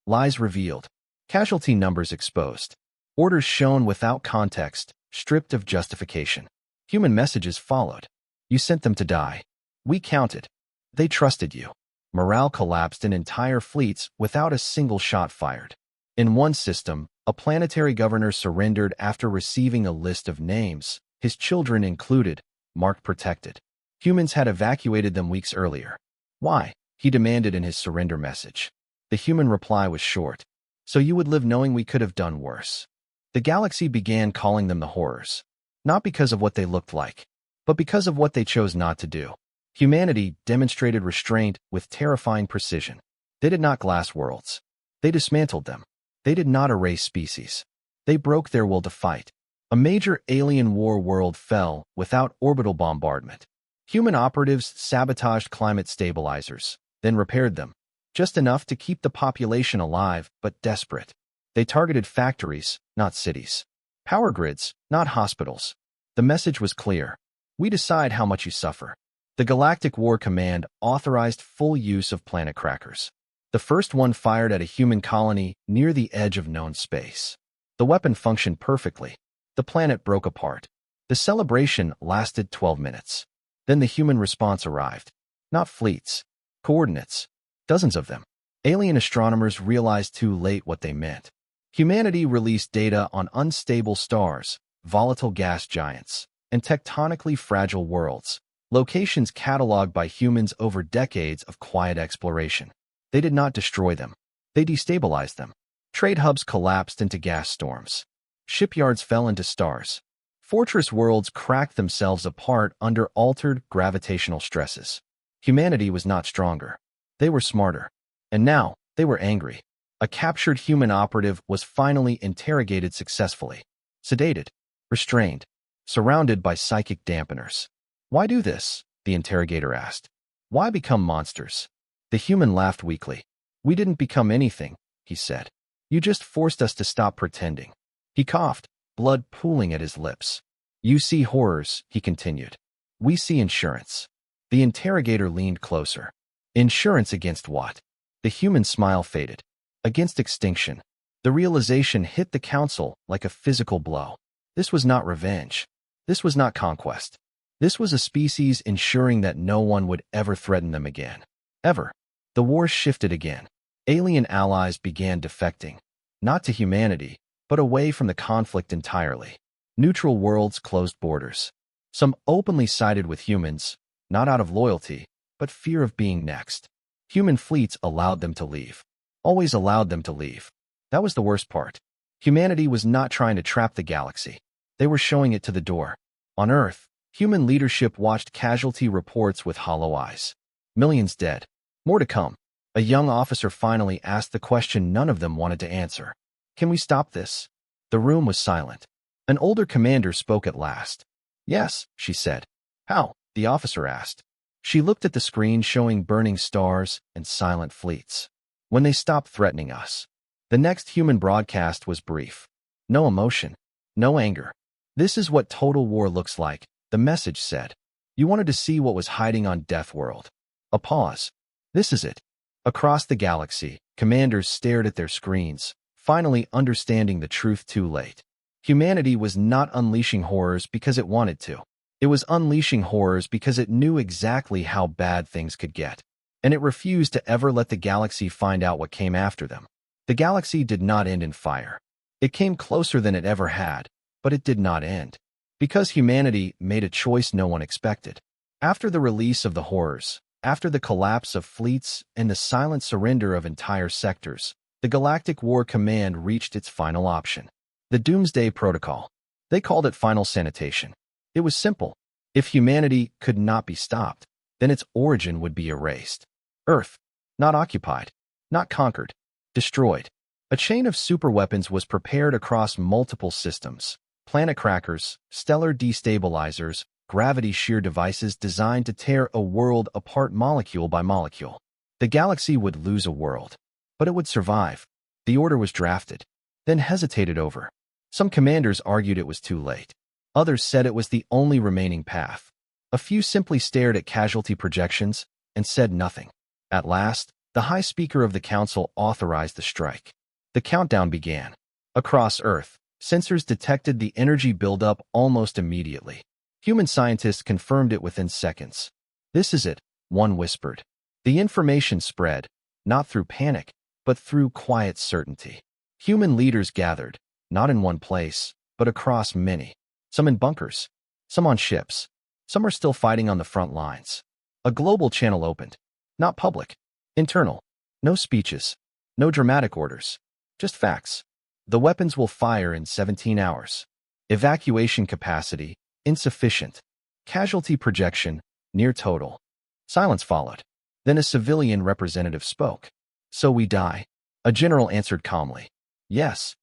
Lies revealed. Casualty numbers exposed. Orders shown without context, stripped of justification. Human messages followed. You sent them to die. We counted. They trusted you. Morale collapsed in entire fleets without a single shot fired. In one system, a planetary governor surrendered after receiving a list of names, his children included, marked protected. Humans had evacuated them weeks earlier. Why? He demanded in his surrender message. The human reply was short. So you would live knowing we could have done worse. The galaxy began calling them the horrors. not because of what they looked like, but because of what they chose not to do. Humanity demonstrated restraint with terrifying precision. They did not glass worlds. They dismantled them. They did not erase species. They broke their will to fight. A major alien war world fell without orbital bombardment. Human operatives sabotaged climate stabilizers, then repaired them, just enough to keep the population alive but desperate. They targeted factories, not cities. Power grids, not hospitals. The message was clear. We decide how much you suffer. The Galactic War Command authorized full use of planet crackers. The first one fired at a human colony near the edge of known space. The weapon functioned perfectly. The planet broke apart. The celebration lasted 12 minutes. Then the human response arrived. Not fleets. Coordinates. Dozens of them. Alien astronomers realized too late what they meant. Humanity released data on unstable stars, volatile gas giants, and tectonically fragile worlds, locations cataloged by humans over decades of quiet exploration. They did not destroy them. They destabilized them. Trade hubs collapsed into gas storms. Shipyards fell into stars. Fortress worlds cracked themselves apart under altered gravitational stresses. Humanity was not stronger. They were smarter. And now, they were angry. A captured human operative was finally interrogated successfully. Sedated. Restrained. Surrounded by psychic dampeners. Why do this? The interrogator asked. Why become monsters? The human laughed weakly. We didn't become anything, he said. You just forced us to stop pretending. He coughed, blood pooling at his lips. You see horrors, he continued. We see insurance. The interrogator leaned closer. Insurance against what? The human smile faded. Against extinction. The realization hit the council like a physical blow. This was not revenge. This was not conquest. This was a species ensuring that no one would ever threaten them again. Ever. The war shifted again. Alien allies began defecting. Not to humanity, but away from the conflict entirely. Neutral worlds closed borders. Some openly sided with humans, not out of loyalty, but fear of being next. Human fleets allowed them to leave. Always allowed them to leave. That was the worst part. Humanity was not trying to trap the galaxy. They were showing it to the door. On Earth, human leadership watched casualty reports with hollow eyes. Millions dead. More to come. A young officer finally asked the question none of them wanted to answer. Can we stop this? The room was silent. An older commander spoke at last. Yes, she said. How? The officer asked. She looked at the screen showing burning stars and silent fleets. When they stopped threatening us. The next human broadcast was brief. No emotion. No anger. This is what total war looks like, the message said. You wanted to see what was hiding on Deathworld. A pause. This is it. Across the galaxy, commanders stared at their screens, finally understanding the truth too late. Humanity was not unleashing horrors because it wanted to. It was unleashing horrors because it knew exactly how bad things could get. And it refused to ever let the galaxy find out what came after them. The galaxy did not end in fire. It came closer than it ever had, but it did not end. Because humanity made a choice no one expected. After the release of the horrors, after the collapse of fleets and the silent surrender of entire sectors, the Galactic War Command reached its final option. The Doomsday Protocol. They called it Final Sanitation. It was simple. If humanity could not be stopped, then its origin would be erased. Earth, not occupied, not conquered, destroyed. A chain of superweapons was prepared across multiple systems. Planet crackers, stellar destabilizers, gravity shear devices designed to tear a world apart molecule by molecule. The galaxy would lose a world, but it would survive. The order was drafted, then hesitated over. Some commanders argued it was too late. Others said it was the only remaining path. A few simply stared at casualty projections and said nothing. At last, the High Speaker of the Council authorized the strike. The countdown began. Across Earth, sensors detected the energy buildup almost immediately. Human scientists confirmed it within seconds. This is it, one whispered. The information spread, not through panic, but through quiet certainty. Human leaders gathered, not in one place, but across many. Some in bunkers, some on ships, some are still fighting on the front lines. A global channel opened. Not public. Internal. No speeches. No dramatic orders. Just facts. The weapons will fire in 17 hours. Evacuation capacity, insufficient. Casualty projection, near total. Silence followed. Then a civilian representative spoke. So we die. A general answered calmly. Yes.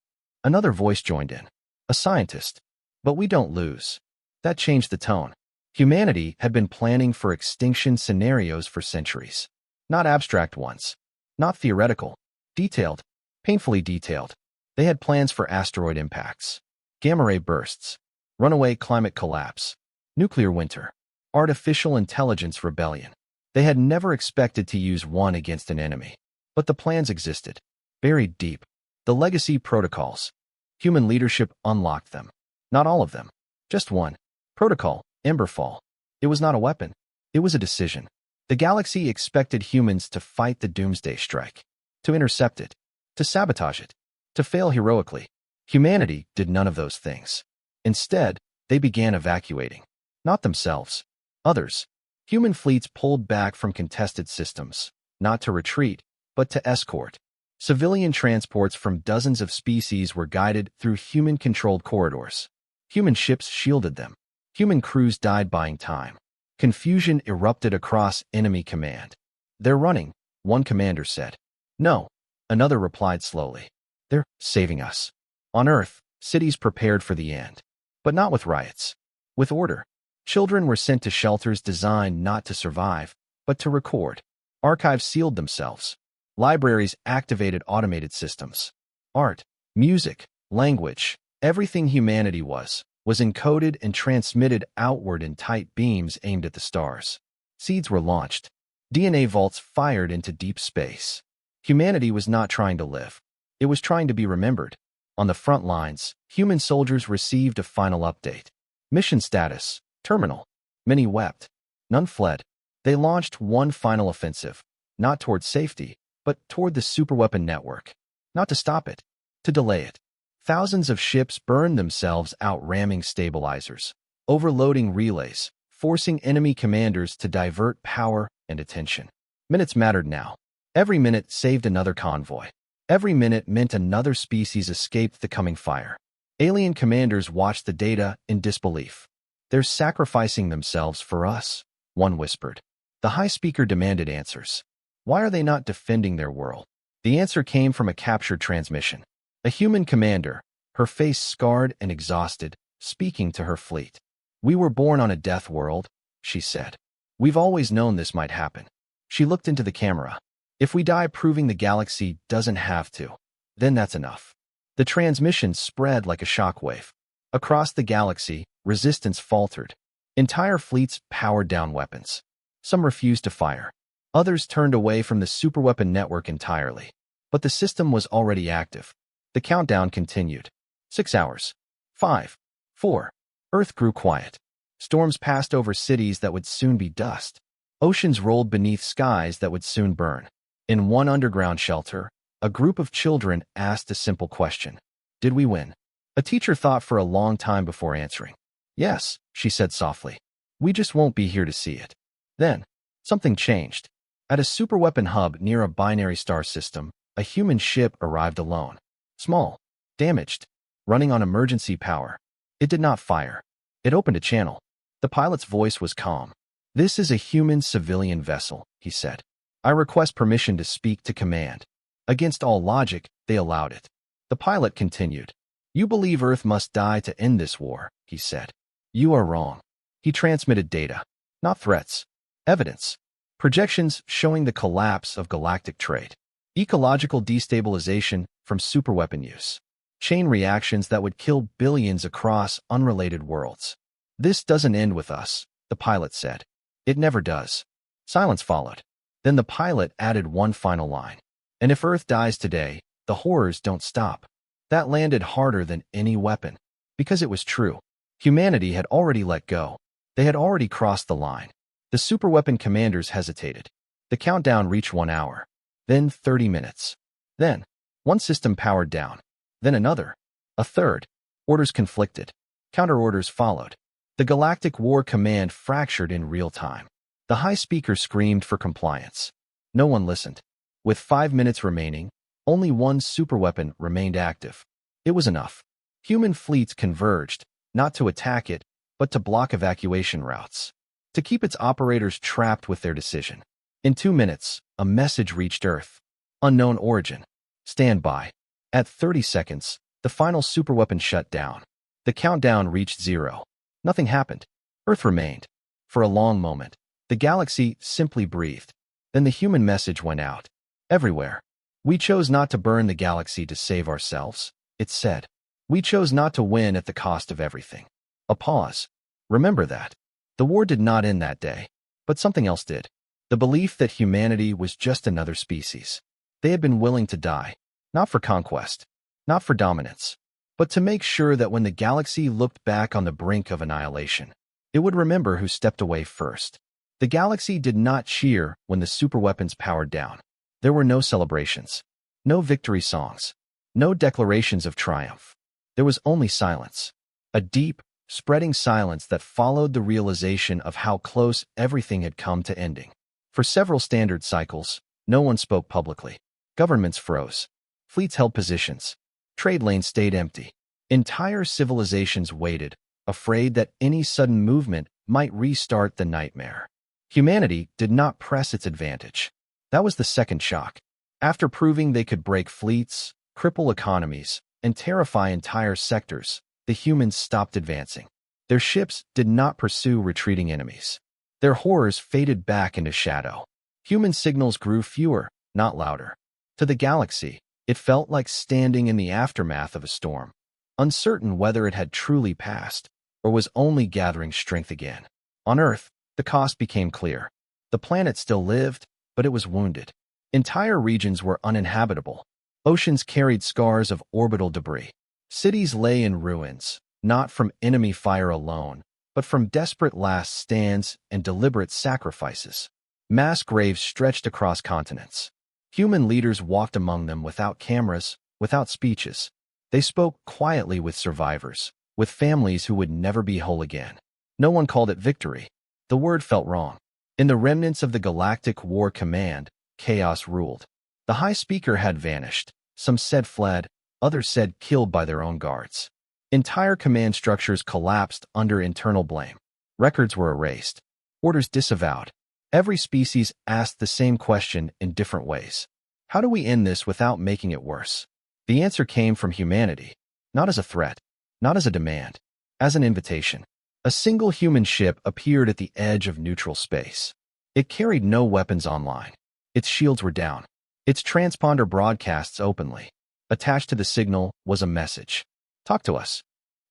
Another voice joined in. A scientist. But we don't lose. That changed the tone. Humanity had been planning for extinction scenarios for centuries. Not abstract ones. Not theoretical. Detailed. Painfully detailed. They had plans for asteroid impacts, gamma-ray bursts, runaway climate collapse, nuclear winter, artificial intelligence rebellion. They had never expected to use one against an enemy. But the plans existed, buried deep. The legacy protocols. Human leadership unlocked them. Not all of them. Just one. Protocol, Emberfall. It was not a weapon. It was a decision. The galaxy expected humans to fight the doomsday strike, to intercept it, to sabotage it, to fail heroically. Humanity did none of those things. Instead, they began evacuating. Not themselves. Others. Human fleets pulled back from contested systems, not to retreat, but to escort. Civilian transports from dozens of species were guided through human-controlled corridors. Human ships shielded them. Human crews died buying time. Confusion erupted across enemy command. They're running, one commander said. No, another replied slowly. They're saving us. On Earth, cities prepared for the end. But not with riots. With order. Children were sent to shelters designed not to survive, but to record. Archives sealed themselves. Libraries activated automated systems. Art, music, language, everything humanity was encoded and transmitted outward in tight beams aimed at the stars. Seeds were launched. DNA vaults fired into deep space. Humanity was not trying to live. It was trying to be remembered. On the front lines, human soldiers received a final update. Mission status, terminal. Many wept. None fled. They launched one final offensive, not toward safety, but toward the superweapon network. Not to stop it, to delay it. Thousands of ships burned themselves out ramming stabilizers, overloading relays, forcing enemy commanders to divert power and attention. Minutes mattered now. Every minute saved another convoy. Every minute meant another species escaped the coming fire. Alien commanders watched the data in disbelief. They're sacrificing themselves for us, one whispered. The high speaker demanded answers. Why are they not defending their world? The answer came from a captured transmission. A human commander, her face scarred and exhausted, speaking to her fleet. We were born on a death world, she said. We've always known this might happen. She looked into the camera. If we die proving the galaxy doesn't have to, then that's enough. The transmission spread like a shockwave. Across the galaxy, resistance faltered. Entire fleets powered down weapons. Some refused to fire. Others turned away from the superweapon network entirely. But the system was already active. The countdown continued. 6 hours. 5. 4. Earth grew quiet. Storms passed over cities that would soon be dust. Oceans rolled beneath skies that would soon burn. In one underground shelter, a group of children asked a simple question. Did we win? A teacher thought for a long time before answering. Yes, she said softly. We just won't be here to see it. Then, something changed. At a superweapon hub near a binary star system, a human ship arrived alone. Small, damaged, running on emergency power. It did not fire. It opened a channel. The pilot's voice was calm. This is a human civilian vessel, he said. I request permission to speak to command. Against all logic, they allowed it. The pilot continued. You believe Earth must die to end this war, he said. You are wrong. He transmitted data, not threats. Evidence. Projections showing the collapse of galactic trade. Ecological destabilization from superweapon use. Chain reactions that would kill billions across unrelated worlds. This doesn't end with us, the pilot said. It never does. Silence followed. Then the pilot added one final line. And if Earth dies today, the horrors don't stop. That landed harder than any weapon. Because it was true. Humanity had already let go. They had already crossed the line. The superweapon commanders hesitated. The countdown reached 1 hour. Then 30 minutes. Then, one system powered down. Then another. A third. Orders conflicted. Counter-orders followed. The Galactic War Command fractured in real time. The high speaker screamed for compliance. No one listened. With 5 minutes remaining, only one superweapon remained active. It was enough. Human fleets converged, not to attack it, but to block evacuation routes, to keep its operators trapped with their decision. In 2 minutes, a message reached Earth. Unknown origin. Stand by. At 30 seconds, the final superweapon shut down. The countdown reached 0. Nothing happened. Earth remained. For a long moment, the galaxy simply breathed. Then the human message went out. Everywhere. We chose not to burn the galaxy to save ourselves, it said. We chose not to win at the cost of everything. A pause. Remember that. The war did not end that day, but something else did. The belief that humanity was just another species. They had been willing to die, not for conquest, not for dominance, but to make sure that when the galaxy looked back on the brink of annihilation, it would remember who stepped away first. The galaxy did not cheer when the superweapons powered down. There were no celebrations, no victory songs, no declarations of triumph. There was only silence, a deep, spreading silence that followed the realization of how close everything had come to ending. For several standard cycles, no one spoke publicly. Governments froze. Fleets held positions. Trade lanes stayed empty. Entire civilizations waited, afraid that any sudden movement might restart the nightmare. Humanity did not press its advantage. That was the second shock. After proving they could break fleets, cripple economies, and terrify entire sectors, the humans stopped advancing. Their ships did not pursue retreating enemies. Their horrors faded back into shadow. Human signals grew fewer, not louder. To the galaxy, it felt like standing in the aftermath of a storm, uncertain whether it had truly passed or was only gathering strength again. On Earth, the cost became clear. The planet still lived, but it was wounded. Entire regions were uninhabitable. Oceans carried scars of orbital debris. Cities lay in ruins, not from enemy fire alone, but from desperate last stands and deliberate sacrifices. Mass graves stretched across continents. Human leaders walked among them without cameras, without speeches. They spoke quietly with survivors, with families who would never be whole again. No one called it victory. The word felt wrong. In the remnants of the Galactic War Command, chaos ruled. The High Speaker had vanished. Some said fled, others said killed by their own guards. Entire command structures collapsed under internal blame. Records were erased. Orders disavowed. Every species asked the same question in different ways. How do we end this without making it worse? The answer came from humanity, not as a threat, not as a demand, as an invitation. A single human ship appeared at the edge of neutral space. It carried no weapons online. Its shields were down. Its transponder broadcasts openly. Attached to the signal was a message. Talk to us.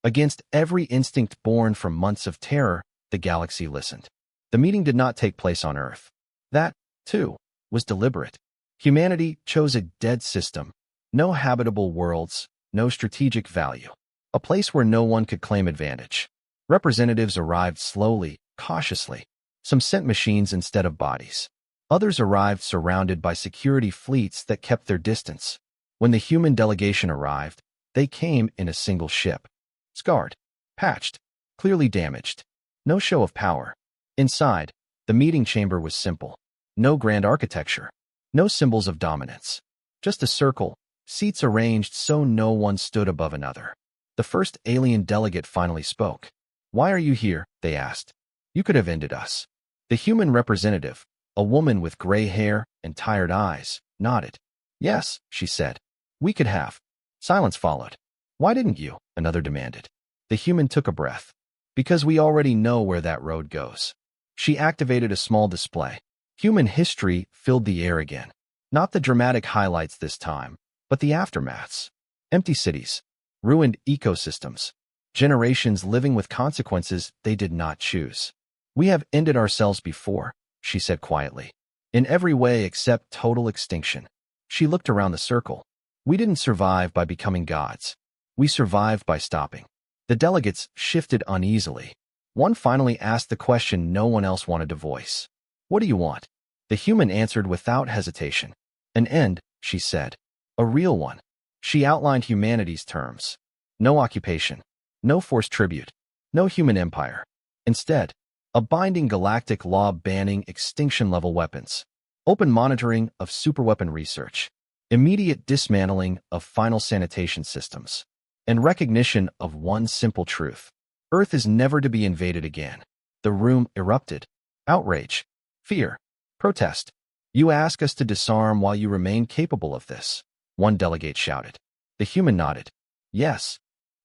Against every instinct born from months of terror, the galaxy listened. The meeting did not take place on Earth. That, too, was deliberate. Humanity chose a dead system. No habitable worlds, no strategic value. A place where no one could claim advantage. Representatives arrived slowly, cautiously. Some sent machines instead of bodies. Others arrived surrounded by security fleets that kept their distance. When the human delegation arrived, they came in a single ship. Scarred, patched, clearly damaged. No show of power. Inside, the meeting chamber was simple. No grand architecture. No symbols of dominance. Just a circle, seats arranged so no one stood above another. The first alien delegate finally spoke. "Why are you here?" they asked. "You could have ended us." The human representative, a woman with gray hair and tired eyes, nodded. "Yes," she said. "We could have." Silence followed. "Why didn't you?" another demanded. The human took a breath. "Because we already know where that road goes." She activated a small display. Human history filled the air again. Not the dramatic highlights this time, but the aftermaths. Empty cities. Ruined ecosystems. Generations living with consequences they did not choose. "We have ended ourselves before," she said quietly. "In every way except total extinction." She looked around the circle. "We didn't survive by becoming gods. We survived by stopping." The delegates shifted uneasily. One finally asked the question no one else wanted to voice. "What do you want?" The human answered without hesitation. "An end," she said. "A real one." She outlined humanity's terms. No occupation. No forced tribute. No human empire. Instead, a binding galactic law banning extinction-level weapons. Open monitoring of superweapon research. Immediate dismantling of final sanitation systems. And recognition of one simple truth. Earth is never to be invaded again. The room erupted. Outrage. Fear. Protest. You ask us to disarm while you remain capable of this, one delegate shouted. The human nodded. Yes.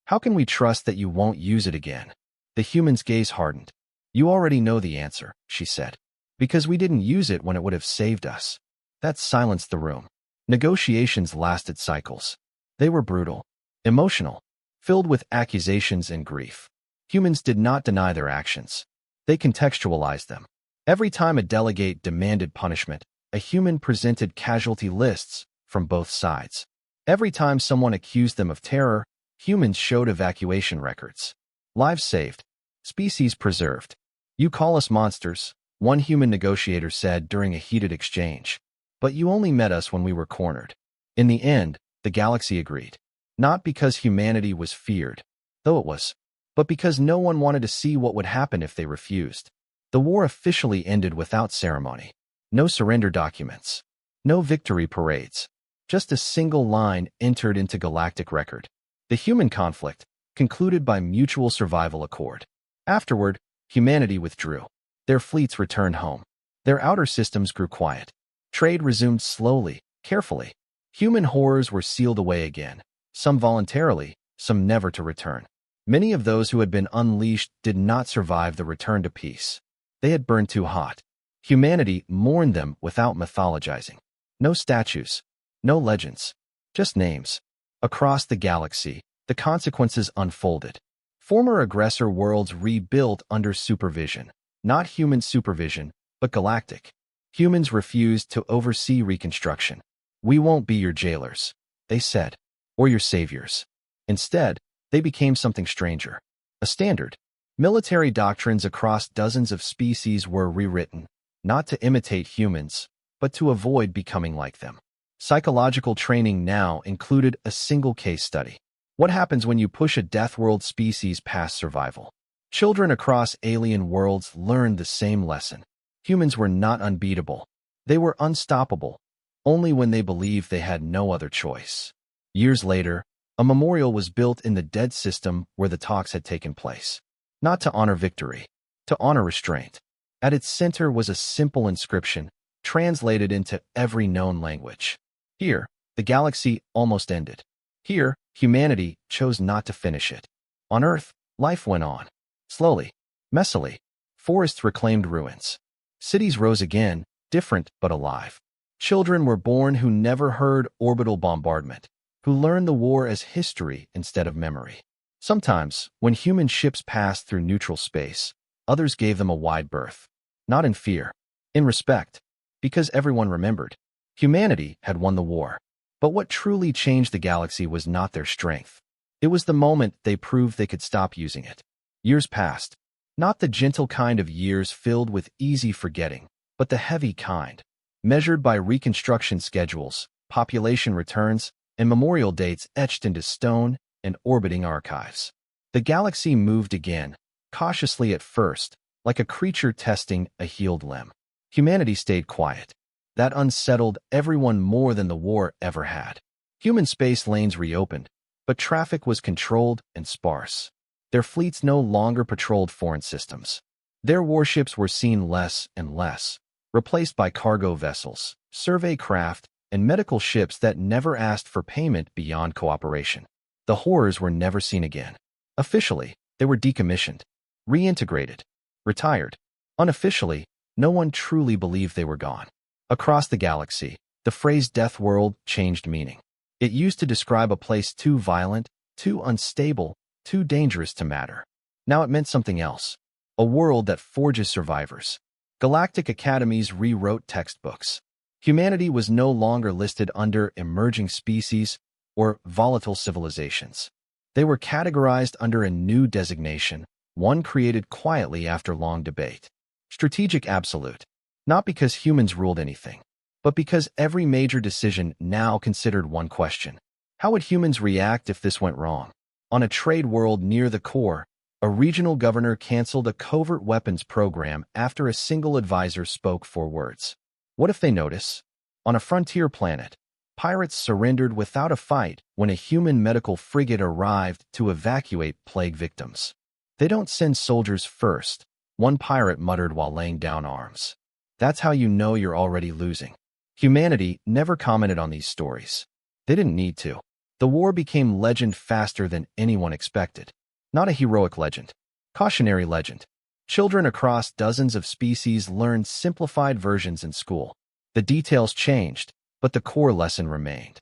How can we trust that you won't use it again? The human's gaze hardened. You already know the answer, she said. Because we didn't use it when it would have saved us. That silenced the room. Negotiations lasted cycles. They were brutal, emotional, filled with accusations and grief. Humans did not deny their actions. They contextualized them. Every time a delegate demanded punishment, a human presented casualty lists from both sides. Every time someone accused them of terror, humans showed evacuation records. Lives saved. Species preserved. You call us monsters, one human negotiator said during a heated exchange. But you only met us when we were cornered. In the end, the galaxy agreed. Not because humanity was feared, though it was, but because no one wanted to see what would happen if they refused. The war officially ended without ceremony. No surrender documents. No victory parades. Just a single line entered into galactic record. The human conflict, concluded by mutual survival accord. Afterward, humanity withdrew. Their fleets returned home. Their outer systems grew quiet. Trade resumed slowly, carefully. Human horrors were sealed away again, some voluntarily, some never to return. Many of those who had been unleashed did not survive the return to peace. They had burned too hot. Humanity mourned them without mythologizing. No statues, no legends, just names. Across the galaxy, the consequences unfolded. Former aggressor worlds rebuilt under supervision. Not human supervision, but galactic. Humans refused to oversee reconstruction. We won't be your jailers, they said, or your saviors. Instead, they became something stranger. A standard. Military doctrines across dozens of species were rewritten, not to imitate humans, but to avoid becoming like them. Psychological training now included a single case study. What happens when you push a Deathworld species past survival? Children across alien worlds learned the same lesson. Humans were not unbeatable. They were unstoppable, only when they believed they had no other choice. Years later, a memorial was built in the dead system where the talks had taken place. Not to honor victory, to honor restraint. At its center was a simple inscription, translated into every known language. Here, the galaxy almost ended. Here, humanity chose not to finish it. On Earth, life went on. Slowly, messily. Forests reclaimed ruins. Cities rose again, different but alive. Children were born who never heard orbital bombardment, who learned the war as history instead of memory. Sometimes, when human ships passed through neutral space, others gave them a wide berth. Not in fear, in respect, because everyone remembered. Humanity had won the war. But what truly changed the galaxy was not their strength. It was the moment they proved they could stop using it. Years passed. Not the gentle kind of years filled with easy forgetting, but the heavy kind, measured by reconstruction schedules, population returns, and memorial dates etched into stone and orbiting archives. The galaxy moved again, cautiously at first, like a creature testing a healed limb. Humanity stayed quiet. That unsettled everyone more than the war ever had. Human space lanes reopened, but traffic was controlled and sparse. Their fleets no longer patrolled foreign systems. Their warships were seen less and less, replaced by cargo vessels, survey craft, and medical ships that never asked for payment beyond cooperation. The horrors were never seen again. Officially, they were decommissioned, reintegrated, retired. Unofficially, no one truly believed they were gone. Across the galaxy, the phrase Deathworld changed meaning. It used to describe a place too violent, too unstable, too dangerous to matter. Now it meant something else. A world that forges survivors. Galactic academies rewrote textbooks. Humanity was no longer listed under emerging species or volatile civilizations. They were categorized under a new designation, one created quietly after long debate. Strategic absolute. Not because humans ruled anything, but because every major decision now considered one question. How would humans react if this went wrong? On a trade world near the core, a regional governor canceled a covert weapons program after a single advisor spoke 4 words. What if they notice? On a frontier planet, pirates surrendered without a fight when a human medical frigate arrived to evacuate plague victims. They don't send soldiers first, one pirate muttered while laying down arms. That's how you know you're already losing. Humanity never commented on these stories. They didn't need to. The war became legend faster than anyone expected. Not a heroic legend. Cautionary legend. Children across dozens of species learned simplified versions in school. The details changed, but the core lesson remained.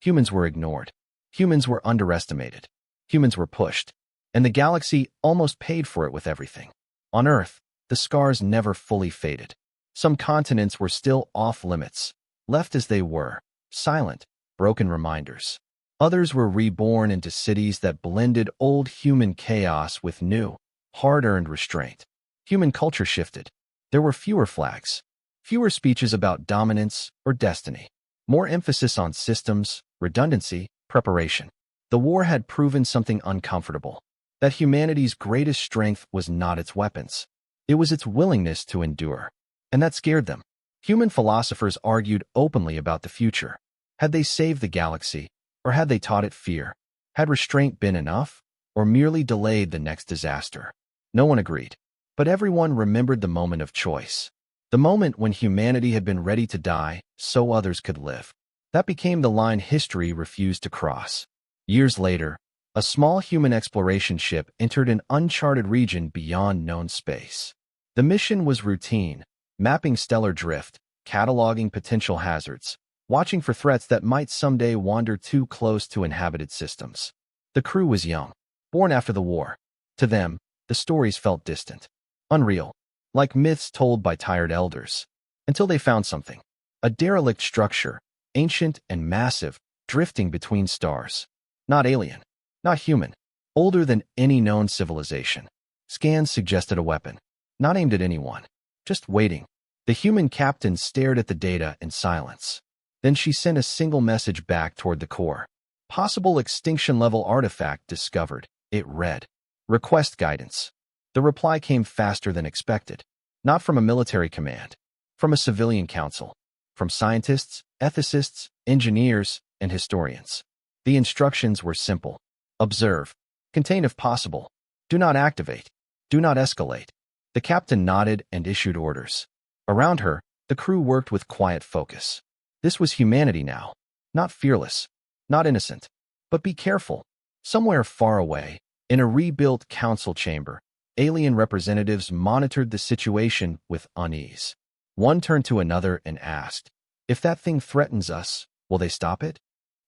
Humans were ignored. Humans were underestimated. Humans were pushed. And the galaxy almost paid for it with everything. On Earth, the scars never fully faded. Some continents were still off-limits, left as they were, silent, broken reminders. Others were reborn into cities that blended old human chaos with new, hard-earned restraint. Human culture shifted. There were fewer flags, fewer speeches about dominance or destiny, more emphasis on systems, redundancy, preparation. The war had proven something uncomfortable, that humanity's greatest strength was not its weapons. It was its willingness to endure. And that scared them. Human philosophers argued openly about the future. Had they saved the galaxy, or had they taught it fear? Had restraint been enough, or merely delayed the next disaster? No one agreed. But everyone remembered the moment of choice. The moment when humanity had been ready to die so others could live. That became the line history refused to cross. Years later, a small human exploration ship entered an uncharted region beyond known space. The mission was routine, mapping stellar drift, cataloging potential hazards, watching for threats that might someday wander too close to inhabited systems. The crew was young, born after the war. To them, the stories felt distant, unreal, like myths told by tired elders. Until they found something. A derelict structure, ancient and massive, drifting between stars. Not alien. Not human. Older than any known civilization. Scans suggested a weapon. Not aimed at anyone. Just waiting. The human captain stared at the data in silence. Then she sent a single message back toward the core. Possible extinction-level artifact discovered. It read. Request guidance. The reply came faster than expected. Not from a military command. From a civilian council. From scientists, ethicists, engineers, and historians. The instructions were simple. Observe. Contain if possible. Do not activate. Do not escalate. The captain nodded and issued orders. Around her, the crew worked with quiet focus. This was humanity now. Not fearless. Not innocent. But be careful. Somewhere far away, in a rebuilt council chamber, alien representatives monitored the situation with unease. One turned to another and asked, "If that thing threatens us, will they stop it?"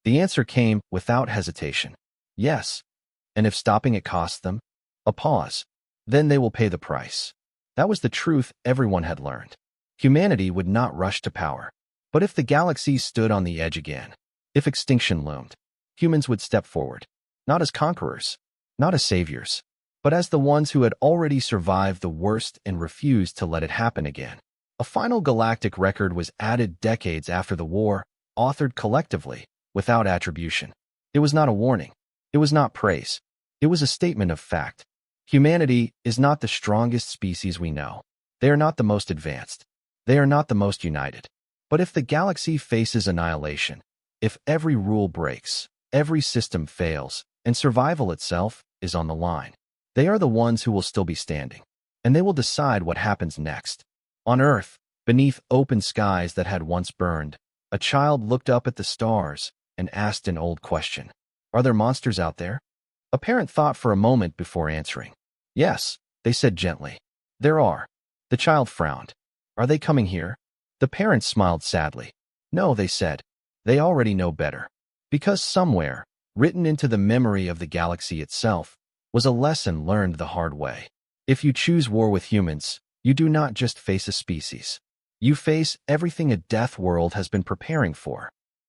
The answer came without hesitation. Yes. And if stopping it costs them? A pause. Then they will pay the price. That was the truth everyone had learned. Humanity would not rush to power. But if the galaxy stood on the edge again, if extinction loomed, humans would step forward. Not as conquerors, not as saviors, but as the ones who had already survived the worst and refused to let it happen again. A final galactic record was added decades after the war, authored collectively, without attribution. It was not a warning. It was not praise. It was a statement of fact. Humanity is not the strongest species we know. They are not the most advanced. They are not the most united. But if the galaxy faces annihilation, if every rule breaks, every system fails, and survival itself is on the line, they are the ones who will still be standing. And they will decide what happens next. On Earth, beneath open skies that had once burned, a child looked up at the stars and asked an old question. Are there monsters out there? A parent thought for a moment before answering. Yes, they said gently. There are. The child frowned. Are they coming here? The parents smiled sadly. No, they said. They already know better. Because somewhere, written into the memory of the galaxy itself, was a lesson learned the hard way. If you choose war with humans, you do not just face a species. You face everything a Deathworld has been preparing for.